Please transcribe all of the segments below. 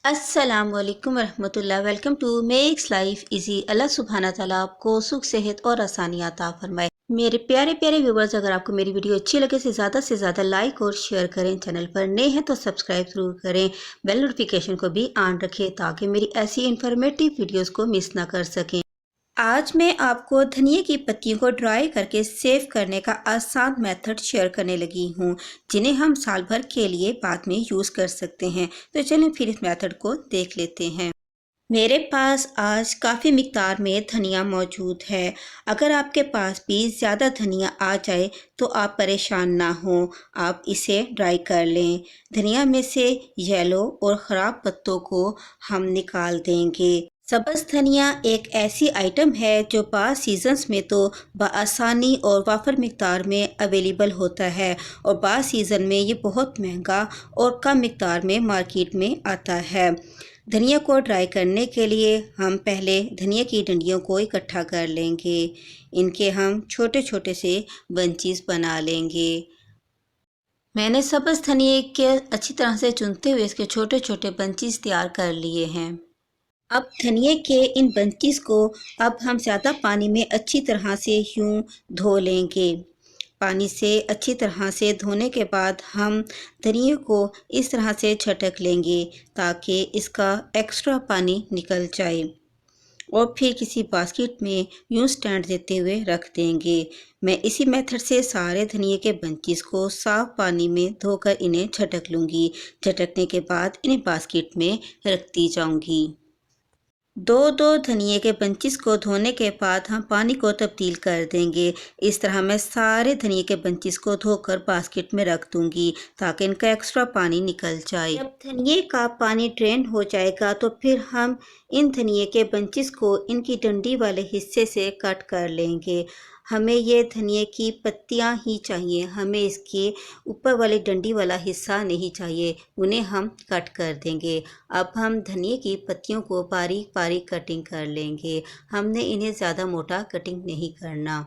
अस्सलाम वालेकुम रहमतुल्लाह। Welcome to makes life easy. अल्लाह सुब्हाना ताला आपको सुख सेहत और आसानियाँ अता फरमाए। मेरे प्यारे प्यारे व्यूवर्स, अगर आपको मेरी वीडियो अच्छी लगे तो ज़्यादा से लाइक और शेयर करें। चैनल पर नए हैं तो सब्सक्राइब ज़रूर करें। बेल नोटिफिकेशन को भी ऑन रखें ताकि मेरी ऐसी इन्फॉर्मेटिव वीडियोस को मिस ना कर सकें। आज मैं आपको धनिया की पत्तियों को ड्राई करके सेव करने का आसान मेथड शेयर करने लगी हूँ, जिन्हें हम साल भर के लिए बाद में यूज़ कर सकते हैं। तो चलें फिर इस मेथड को देख लेते हैं। मेरे पास आज काफ़ी मिकदार में धनिया मौजूद है। अगर आपके पास भी ज़्यादा धनिया आ जाए तो आप परेशान ना हो, आप इसे ड्राई कर लें। धनिया में से येलो और ख़राब पत्तों को हम निकाल देंगे। सब्ज़ धनिया एक ऐसी आइटम है जो बाज़ सीज़न्स में तो बआसानी और वाफर मिकदार में अवेलेबल होता है, और बाज़ सीज़न में ये बहुत महंगा और कम मिकदार में मार्केट में आता है। धनिया को ड्राई करने के लिए हम पहले धनिया की डंडियों को इकट्ठा कर लेंगे। इनके हम छोटे छोटे से बंचेस बना लेंगे। मैंने सब्ज़ धनिया के अच्छी तरह से चुनते हुए इसके छोटे छोटे बंचेस तैयार कर लिए हैं। अब धनिए के इन बंचेस को अब हम ज़्यादा पानी में अच्छी तरह से यूँ धो लेंगे। पानी से अच्छी तरह से धोने के बाद हम धनिए को इस तरह से झटक लेंगे ताकि इसका एक्स्ट्रा पानी निकल जाए, और फिर किसी बास्केट में यूँ स्टैंड देते हुए रख देंगे। मैं इसी मेथड से सारे धनिए के बंचेस को साफ़ पानी में धोकर इन्हें झटक लूँगी। झटकने के बाद इन्हें बास्केट में रखती जाऊँगी। दो धनिए के बंचेस को धोने के बाद हम पानी को तब्दील कर देंगे। इस तरह मैं सारे धनिए के बंचेस को धोकर बास्केट में रख दूंगी ताकि इनका एक्स्ट्रा पानी निकल जाए। जब धनिए का पानी ड्रेन हो जाएगा तो फिर हम इन धनिए के बंचेस को इनकी डंडी वाले हिस्से से कट कर लेंगे। हमें ये धनिए की पत्तियां ही चाहिए, हमें इसके ऊपर वाली डंडी वाला हिस्सा नहीं चाहिए। उन्हें हम कट कर देंगे। अब हम धनिए की पत्तियों को बारीक बारीक कटिंग कर लेंगे। हमने इन्हें ज़्यादा मोटा कटिंग नहीं करना।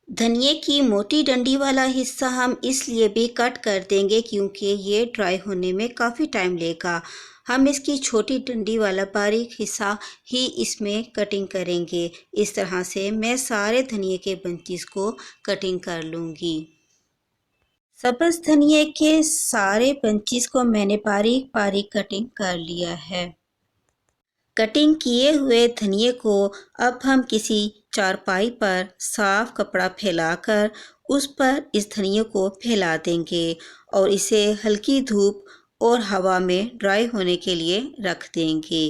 धनिए की मोटी डंडी वाला हिस्सा हम इसलिए भी कट कर देंगे क्योंकि ये ड्राई होने में काफ़ी टाइम लेगा। हम इसकी छोटी डंडी वाला बारीक हिस्सा ही इसमें कटिंग करेंगे। इस तरह से मैं सारे धनिए के बंचेस को कटिंग कर लूँगी। सब्ज़ धनिए के सारे बंचेस को मैंने बारीक बारीक कटिंग कर लिया है। कटिंग किए हुए धनिए को अब हम किसी चारपाई पर साफ कपड़ा फैलाकर उस पर इस धनिए को फैला देंगे और इसे हल्की धूप और हवा में ड्राई होने के लिए रख देंगे।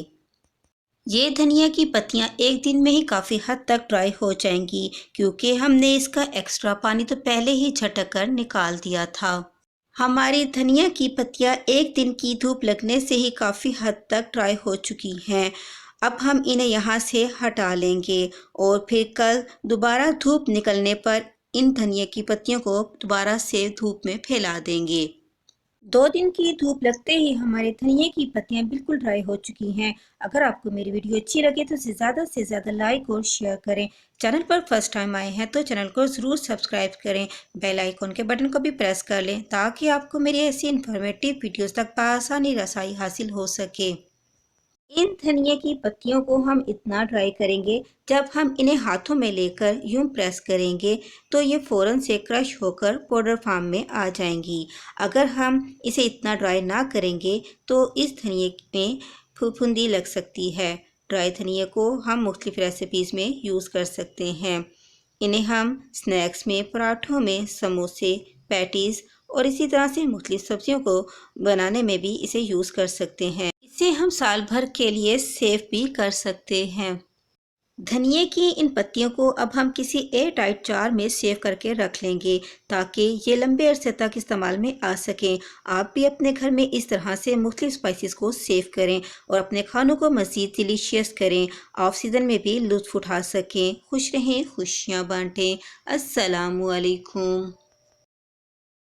ये धनिया की पत्तियां एक दिन में ही काफ़ी हद तक ड्राई हो जाएंगी क्योंकि हमने इसका एक्स्ट्रा पानी तो पहले ही झटक कर निकाल दिया था। हमारी धनिया की पत्तियां एक दिन की धूप लगने से ही काफ़ी हद तक ड्राई हो चुकी हैं। अब हम इन्हें यहाँ से हटा लेंगे और फिर कल दोबारा धूप निकलने पर इन धनिया की पत्तियों को दोबारा से धूप में फैला देंगे। 2 दिन की धूप लगते ही हमारे धनिया की पत्तियां बिल्कुल ड्राई हो चुकी हैं। अगर आपको मेरी वीडियो अच्छी लगे तो ज़्यादा से ज़्यादा लाइक और शेयर करें। चैनल पर फर्स्ट टाइम आए हैं तो चैनल को ज़रूर सब्सक्राइब करें। बेल आइकन के बटन को भी प्रेस कर लें ताकि आपको मेरी ऐसी इन्फॉर्मेटिव वीडियोस तक आसानी रसाई हासिल हो सके। इन धनिया की पत्तियों को हम इतना ड्राई करेंगे, जब हम इन्हें हाथों में लेकर यूं प्रेस करेंगे तो ये फ़ौरन से क्रश होकर पाउडर फॉर्म में आ जाएंगी। अगर हम इसे इतना ड्राई ना करेंगे तो इस धनिए में फुफुंदी लग सकती है। ड्राई धनिया को हम मुख्तलिफ रेसिपीज़ में यूज़ कर सकते हैं। इन्हें हम स्नैक्स में, पराठों में, समोसे, पैटीज़ और इसी तरह से मुख्तलिफ सब्जियों को बनाने में भी इसे यूज़ कर सकते हैं। इसे हम साल भर के लिए सेव भी कर सकते हैं। धनिए की इन पत्तियों को अब हम किसी एयर टाइट जार में सेव करके रख लेंगे ताकि ये लंबे अरसे तक इस्तेमाल में आ सकें। आप भी अपने घर में इस तरह से मुख्तलिफ स्पाइसेस को सेव करें और अपने खानों को मज़ीद डिलीशियस करें। ऑफ सीज़न में भी लुत्फ़ उठा सकें। खुश रहें, खुशियाँ बांटें। अस्सलामु अलैकुम।